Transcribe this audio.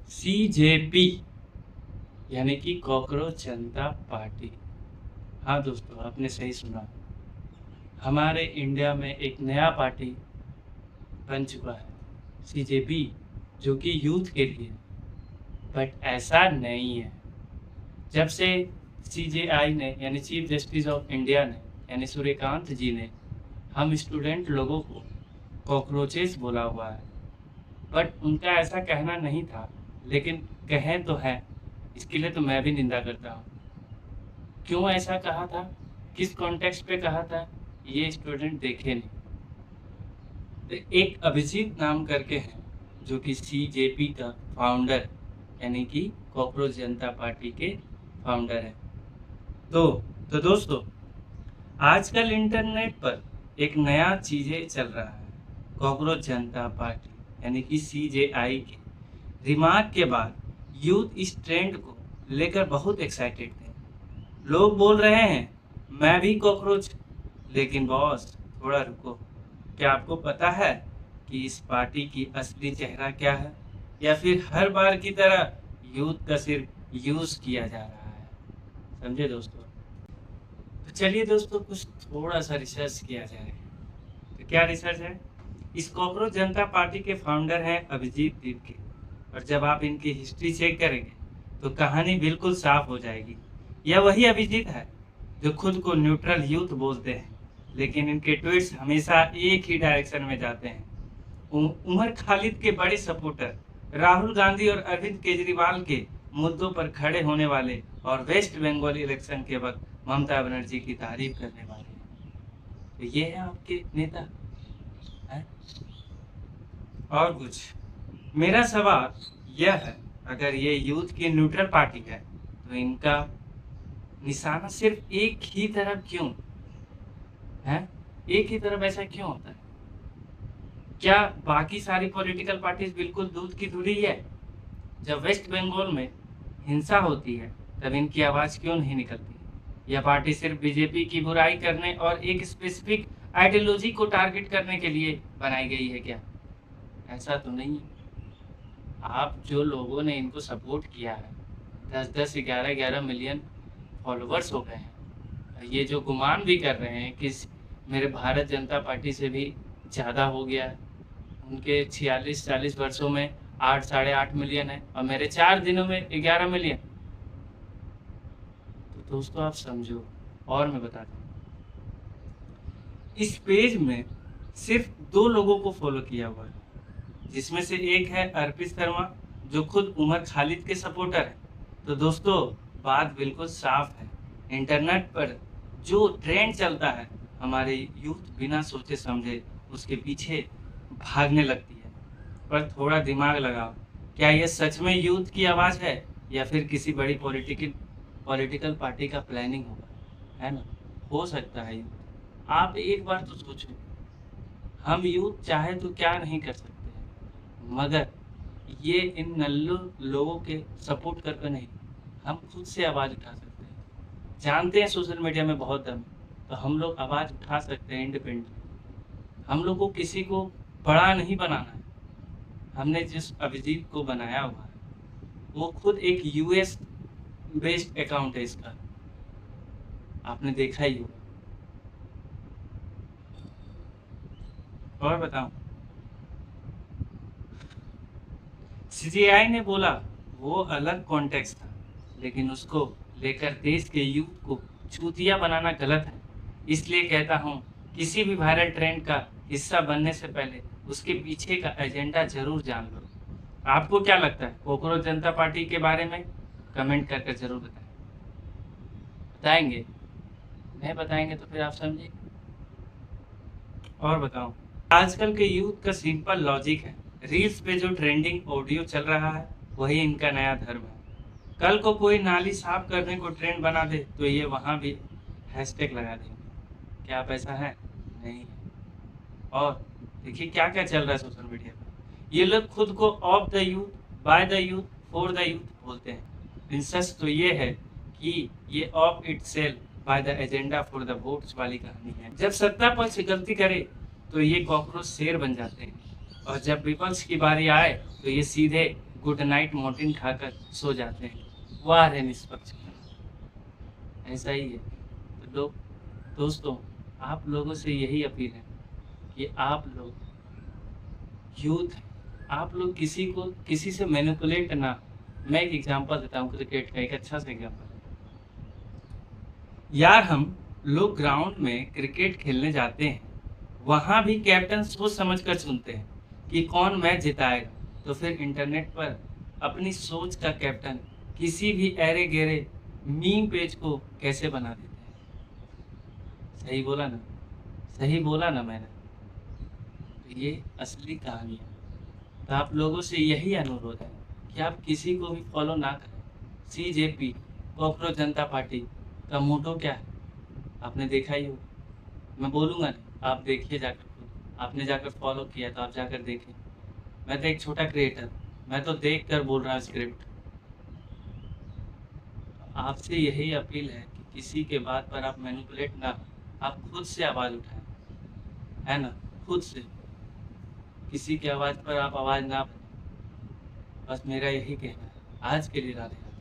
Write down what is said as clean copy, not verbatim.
CJP यानी कि cockroach जनता party. हाँ दोस्तों, आपने सही सुना। हमारे इंडिया में एक नया पार्टी बन चुका है, सीजेपी, जो कि यूथ के लिए। बट ऐसा नहीं है। जब से सीजेआई ने यानी चीफ जस्टिस ऑफ इंडिया ने यानी सूर्यकांत जी ने हम स्टूडेंट लोगों को कॉकरोचेस बोला हुआ है, बट उनका ऐसा कहना नहीं था। लेकिन कहें तो है, इसके लिए तो मैं भी निंदा करता हूँ। क्यों ऐसा कहा था, किस कॉन्टेक्स्ट पे कहा था, ये स्टूडेंट देखे नहीं। तो एक अभिजीत नाम करके हैं, जो कि सीजेपी का फाउंडर यानी कि कॉकरोच जनता पार्टी के फाउंडर है। तो तो दोस्तों, आजकल इंटरनेट पर एक नया चीजें चल रहा है। कॉकरोच जनता पार्टी यानी कि सीजेआई के रिमार्क के बाद यूथ इस ट्रेंड को लेकर बहुत एक्साइटेड थे। लोग बोल रहे हैं मैं भी कॉकरोच। लेकिन बॉस, थोड़ा रुको। क्या आपको पता है कि इस पार्टी की असली चेहरा क्या है, या फिर हर बार की तरह यूथ का सिर्फ यूज किया जा रहा है? समझे दोस्तों? तो चलिए दोस्तों, कुछ थोड़ा सा रिसर्च किया जाए। तो क्या रिसर्च है? इस कॉकरोच जनता पार्टी के फाउंडर हैं अभिजीत दीपके। और जब आप इनकी हिस्ट्री चेक करेंगे तो कहानी बिल्कुल साफ हो जाएगी। यह वही अभिजीत है जो खुद को न्यूट्रल यूथ बोलते हैं, लेकिन इनके ट्वीट्स हमेशा एक ही डायरेक्शन में जाते हैं। उमर खालिद के बड़े सपोर्टर, राहुल गांधी और अरविंद केजरीवाल के मुद्दों पर खड़े होने वाले, और वेस्ट बंगाल इलेक्शन के वक्त ममता बनर्जी की तारीफ करने वाले हैं। तो ये है आपके नेता है? और कुछ? मेरा सवाल यह है, अगर ये यूथ की न्यूट्रल पार्टी है तो इनका निशाना सिर्फ एक ही तरफ क्यों है? एक ही तरफ ऐसा क्यों होता है? क्या बाकी सारी पॉलिटिकल पार्टीज बिल्कुल दूध की धुली है? जब वेस्ट बंगाल में हिंसा होती है तब इनकी आवाज क्यों नहीं निकलती? यह पार्टी सिर्फ बीजेपी की बुराई करने और एक स्पेसिफिक आइडियोलॉजी को टारगेट करने के लिए बनाई गई है क्या? ऐसा तो नहीं है। आप जो लोगों ने इनको सपोर्ट किया है, 10-10, 11-11 मिलियन फॉलोवर्स हो गए हैं। ये जो गुमान भी कर रहे हैं कि मेरे भारत जनता पार्टी से भी ज़्यादा हो गया है, उनके 46-40 वर्षों में 8, 8.5 मिलियन है, और मेरे 4 दिनों में 11 मिलियन। तो दोस्तों आप समझो। और मैं बताता हूँ, इस पेज में सिर्फ 2 लोगों को फॉलो किया हुआ है, जिसमें से एक है अर्पित शर्मा, जो खुद उमर खालिद के सपोर्टर है। तो दोस्तों, बात बिल्कुल साफ है। इंटरनेट पर जो ट्रेंड चलता है, हमारे यूथ बिना सोचे समझे उसके पीछे भागने लगती है। पर थोड़ा दिमाग लगाओ, क्या यह सच में यूथ की आवाज़ है, या फिर किसी बड़ी पॉलिटिकल पार्टी का प्लानिंग होगा? है ना? हो सकता है यूथ। आप एक बार तो सोचो, हम यूथ चाहे तो क्या नहीं कर सकते हैं, मगर ये इन नल्लू लोगों के सपोर्ट करके नहीं, हम खुद से आवाज़ उठा सकते हैं। जानते हैं सोशल मीडिया में बहुत दम है, तो हम लोग आवाज़ उठा सकते हैं इंडिपेंडेंट। हम लोग को किसी को बड़ा नहीं बनाना है। हमने जिस अभिजीत को बनाया हुआ है, वो खुद एक यूएस बेस्ड अकाउंट है इसका, आपने देखा ही होगा। और बताऊं, सीजीआई ने बोला वो अलग कॉन्टेक्स्ट था, लेकिन उसको लेकर देश के यूथ को चूतिया बनाना गलत है। इसलिए कहता हूँ, किसी भी वायरल ट्रेंड का हिस्सा बनने से पहले उसके पीछे का एजेंडा जरूर जान लो। आपको क्या लगता है कॉकरोच जनता पार्टी के बारे में? कमेंट करके जरूर बताएं। बताएंगे? नहीं बताएंगे तो फिर आप समझिए। और बताओ, आजकल के यूथ का सिंपल लॉजिक है, रील्स पे जो ट्रेंडिंग ऑडियो चल रहा है वही इनका नया धर्म है। कल को कोई नाली साफ करने को ट्रेंड बना दे तो ये वहाँ भी हैशटैग लगा देंगे। क्या आप ऐसा है? नहीं है। और देखिए क्या क्या चल रहा है सोशल मीडिया पे। ये लोग खुद को of the youth, by the youth, for the youth बोलते हैं। सच तो ये है कि ये of it self by the agenda for the votes वाली कहानी है। जब सत्ता पक्ष गलती करे तो ये कॉकरोच शेर बन जाते हैं, और जब विपक्ष की बारी आए तो ये सीधे गुड नाइट मोर्टिन खाकर सो जाते हैं। वाह रे निष्पक्ष, ऐसा ही है। तो लोग, दोस्तों, आप लोगों से यही अपील है कि आप लोग यूथ हैं, आप लोग किसी को किसी से मैनिपुलेट ना। मैं एक एग्जांपल देता हूँ क्रिकेट का, एक अच्छा सा एग्जांपल। यार हम लोग ग्राउंड में क्रिकेट खेलने जाते हैं, वहाँ भी कैप्टन सोच समझ कर चुनते हैं कि कौन मैच जिताएगा। तो फिर इंटरनेट पर अपनी सोच का कैप्टन किसी भी ऐरे गहरे मीम पेज को कैसे बना देते हैं। सही बोला ना, सही बोला ना मैंने। तो ये असली कहानी है। तो आप लोगों से यही अनुरोध है कि आप किसी को भी फॉलो ना करें। CJP, कॉकरोच जनता पार्टी का मोटो क्या है, आपने देखा ही होगा। मैं बोलूँगा नहीं, आप देखिए जाकर खुद। आपने जाकर फॉलो किया तो आप जाकर देखें। मैं तो एक छोटा क्रिएटर, मैं तो देख कर बोल रहा हूँ स्क्रिप्ट। आपसे यही अपील है कि किसी के बात पर आप मैनिपुलेट ना हो, आप खुद से आवाज़ उठाएं, है ना। खुद से किसी की आवाज़ पर आप आवाज़ ना बने। बस मेरा यही कहना है। आज के लिए राधे राधे।